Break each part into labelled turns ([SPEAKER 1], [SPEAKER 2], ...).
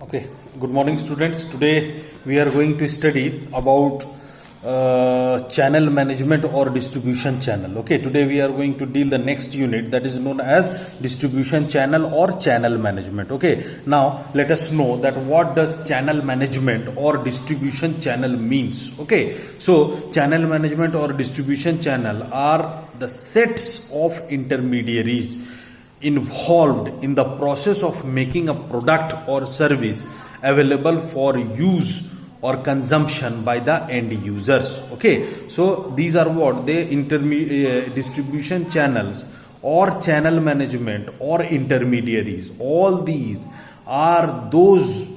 [SPEAKER 1] Okay, good morning students. Today we are going to study about channel management or distribution channel. Okay, today we are going to deal the next unit that is known as distribution channel or channel management. Okay, now let us know that what does channel management or distribution channel means. Okay, so channel management or distribution channel are the sets of intermediaries involved in the process of making a product or service available for use or consumption by the end users. Okay, so these are what they distribution channels or channel management or intermediaries. All these are those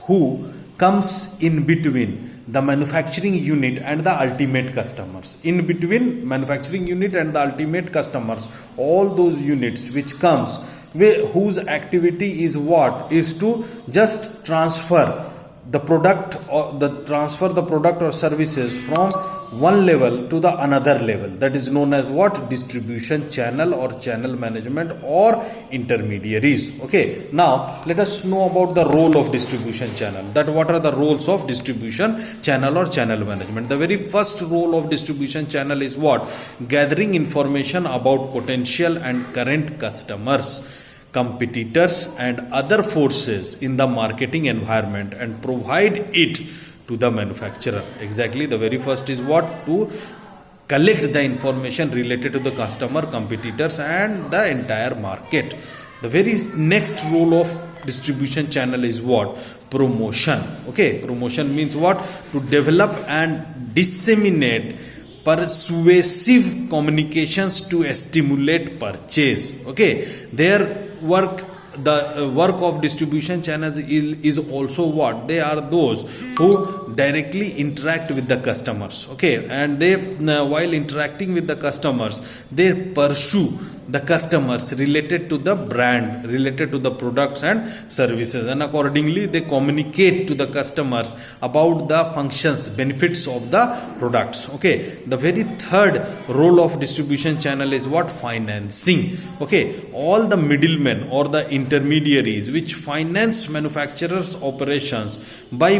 [SPEAKER 1] who comes in between the manufacturing unit and the ultimate customers. In between manufacturing unit and the ultimate customers, all those units which comes whose activity is what is to just transfer the product or services from one level to the another level. That is known as what? Distribution channel or channel management or intermediaries. Okay, now let us know about the role of distribution channel. That what are the roles of distribution channel or channel management? The very first role of distribution channel is what? Gathering information about potential and current customers, competitors and other forces in the marketing environment and provide it to the manufacturer. Exactly, the very first is what? To collect the information related to the customer, competitors and the entire market. The very next role of distribution channel is what? Promotion. Okay, promotion means what? To develop and disseminate persuasive communications to stimulate purchase. Okay, their the work of distribution channels is also what? They are those who directly interact with the customers. Okay, and they while interacting with the customers, they pursue the customers related to the brand, related to the products and services, and accordingly they communicate to the customers about the functions, benefits of the products. Okay, the very third role of distribution channel is what? Financing. Okay, all the middlemen or the intermediaries which finance manufacturers' operations by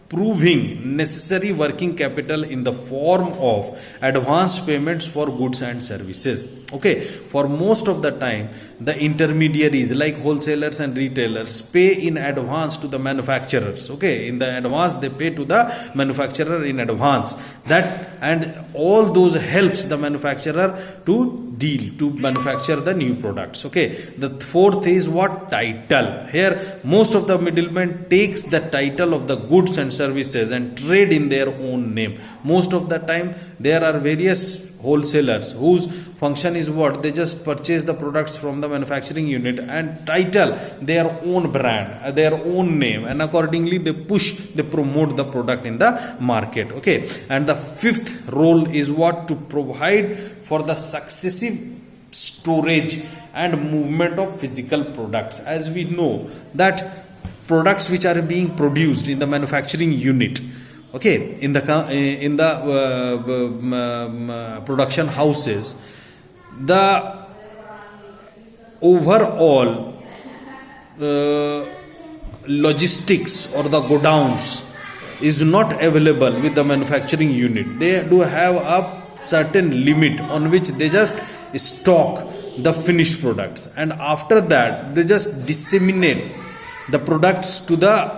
[SPEAKER 1] proving necessary working capital in the form of advance payments for goods and services. Okay, for most of the time the intermediaries like wholesalers and retailers pay in advance to the manufacturers. Okay, in the advance they pay to the manufacturer in advance. That and all those helps the manufacturer to manufacture the new products. Okay, the fourth is what? Title. Here most of the middlemen takes the title of the goods and services and trade in their own name. Most of the time there are various wholesalers whose function is what? They just purchase the products from the manufacturing unit and title their own brand, their own name, and accordingly they promote the product in the market. Okay, and the fifth role is what? To provide for the successive storage and movement of physical products. As we know that products which are being produced in the manufacturing unit, okay, in the production houses, the overall logistics or the godowns is not available with the manufacturing unit. They do have a certain limit on which they just stock the finished products, and after that they just disseminate the products to the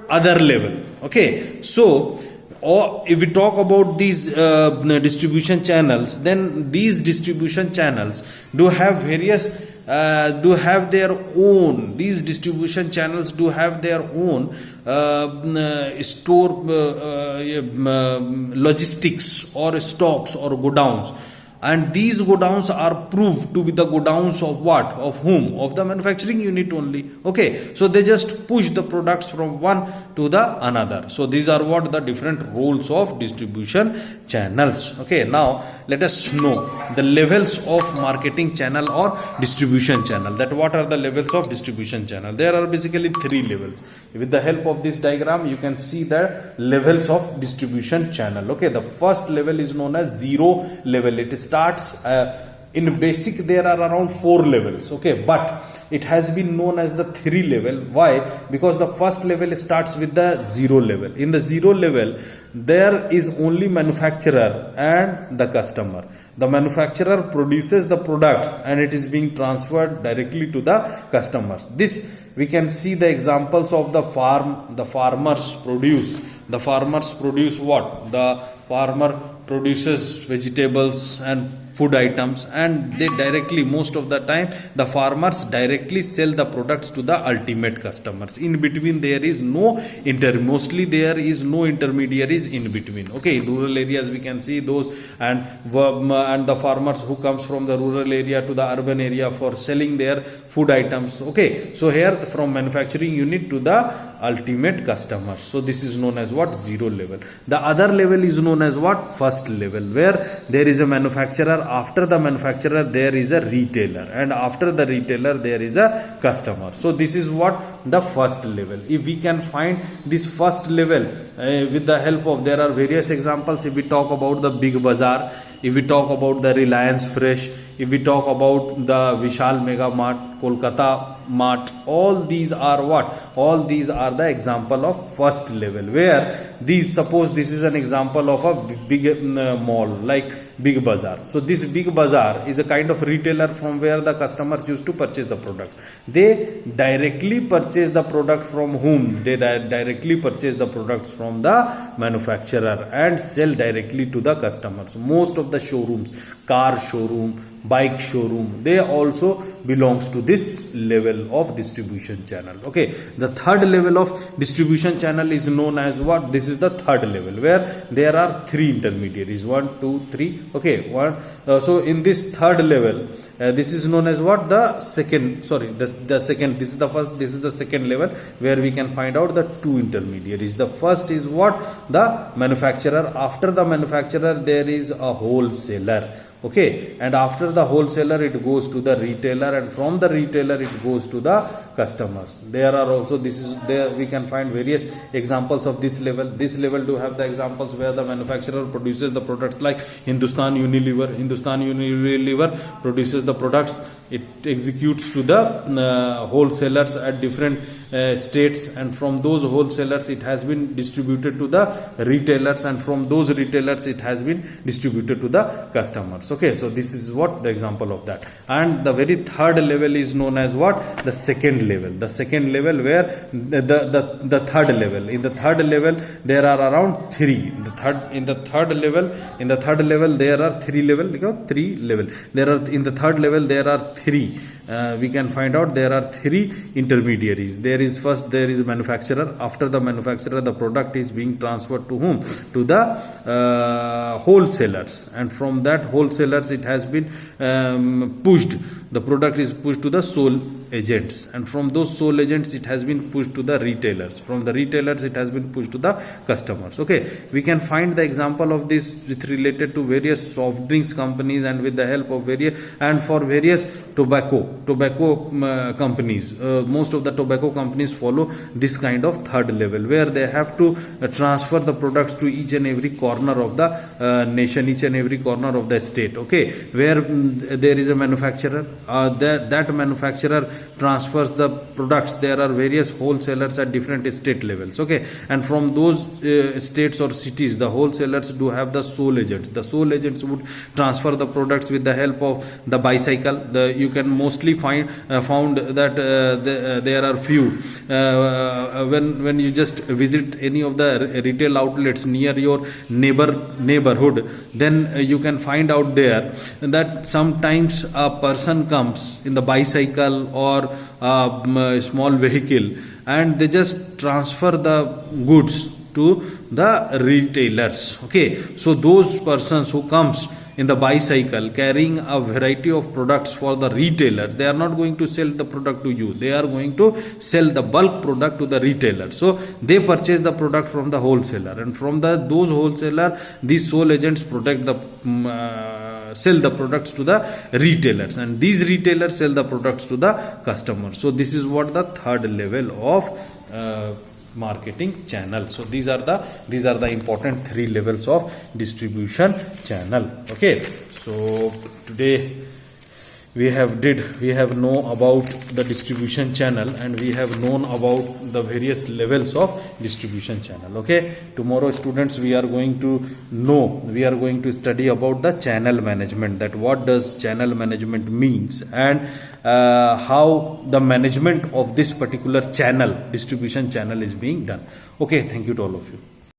[SPEAKER 1] other level. Okay, so or if we talk about these distribution channels, then these distribution channels do have various these distribution channels do have their own store logistics or stocks or godowns, and these godowns are proved to be the godowns of what? Of whom? Of the manufacturing unit only. Okay, so they just push the products from one to the another. So these are what? The different roles of distribution channels. Okay, now let us know the levels of marketing channel or distribution channel. That what are the levels of distribution channel? There are basically three levels. With the help of this diagram you can see the levels of distribution channel. Okay, the first level is known as zero level. It starts In basic there are around 4 levels, okay, but it has been known as the 3 level. Why? Because the first level starts with the 0 level. In the 0 level there is only manufacturer and the customer. The manufacturer produces the products and it is being transferred directly to the customers. This we can see the examples of the farmers produce. The farmers produce what? The farmer produces vegetables and food items, and they directly, most of the time the farmers directly sell the products to the ultimate customers. In between there is no mostly there is no intermediaries in between. Okay, in rural areas we can see those, and the farmers who comes from the rural area to the urban area for selling their food items. Okay, so here from manufacturing unit to the ultimate customer. So this is known as what? 0 level. The other level is known as what? First level, where there is a manufacturer. After the manufacturer there is a retailer, and after the retailer there is a customer. So this is what? The first level. If we can find this first level with the help of, there are various examples. If we talk about the Big Bazaar, if we talk about the Reliance Fresh, if we talk about the Vishal Mega Mart, Kolkata Mart, all these are what? All these are the example of first level, where these, suppose this is an example of a big mall like Big Bazaar. So this Big Bazaar is a kind of retailer from where the customers used to purchase the products. They directly purchase the product from whom? They directly purchase the products from the manufacturer and sell directly to the customers. Most of the showrooms, car showroom, bike showroom, they also belongs to this level of distribution channel. Okay, the third level of distribution channel is known as what? This is the third level, where there are 3 intermediaries, 1 2 3. Okay, so in this third level, this is known as what? The second, sorry, the second, this is the first, this is the second level, where we can find out the 2 intermediaries. The first is what? The manufacturer. After the manufacturer there is a wholesaler. Okay, and after the wholesaler it goes to the retailer, and from the retailer it goes to the customers. There are also, this is there we can find various examples of this level. This level do have the examples where the manufacturer produces the products like Hindustan Unilever. Hindustan Unilever produces the products, it executes to the wholesalers at different states, and from those wholesalers it has been distributed to the retailers, and from those retailers it has been distributed to the customers. Okay, so this is what the example of that. And the very third level is known as what? The second level. The second level, where the third level, in the third level there are around 3. In the third level there are 3 level, because 3 level there are. In the third level there are 3. We can find out there are 3 intermediaries. There is first, there is a manufacturer. After the manufacturer the product is being transferred to whom? To the wholesalers, and from that wholesalers it has been pushed. The product is pushed to the sole agents, and from those sole agents it has been pushed to the retailers. From the retailers it has been pushed to the customers. Okay, we can find the example of this with related to various soft drinks companies, and with the help of various, and for various tobacco companies. Most of the tobacco companies follow this kind of third level, where they have to transfer the products to each and every corner of the nation, each and every corner of the state. Okay, where there is a manufacturer, that manufacturer transfers the products. There are various wholesalers at different state levels. Okay, and from those states or cities the wholesalers do have the sole agents. The sole agents would transfer the products with the help of the bicycle. You can mostly found that there are few when you just visit any of the retail outlets near your neighborhood, then you can find out there that sometimes a person comes in the bicycle or a small vehicle, and they just transfer the goods to the retailers. Okay, so those persons who comes in the bicycle carrying a variety of products for the retailers, they are not going to sell the product to you, they are going to sell the bulk product to the retailer. So they purchase the product from the wholesaler, and from those wholesaler these sole agents protect the sell the products to the retailers, and these retailers sell the products to the customers. So this is what the third level of marketing channel. So these are the important 3 levels of distribution channel. Okay, so today we have know about the distribution channel, and we have known about the various levels of distribution channel. Okay, tomorrow students we are going to study about the channel management, that what does channel management means, and how the management of this particular channel, distribution channel, is being done. Okay, thank you to all of you.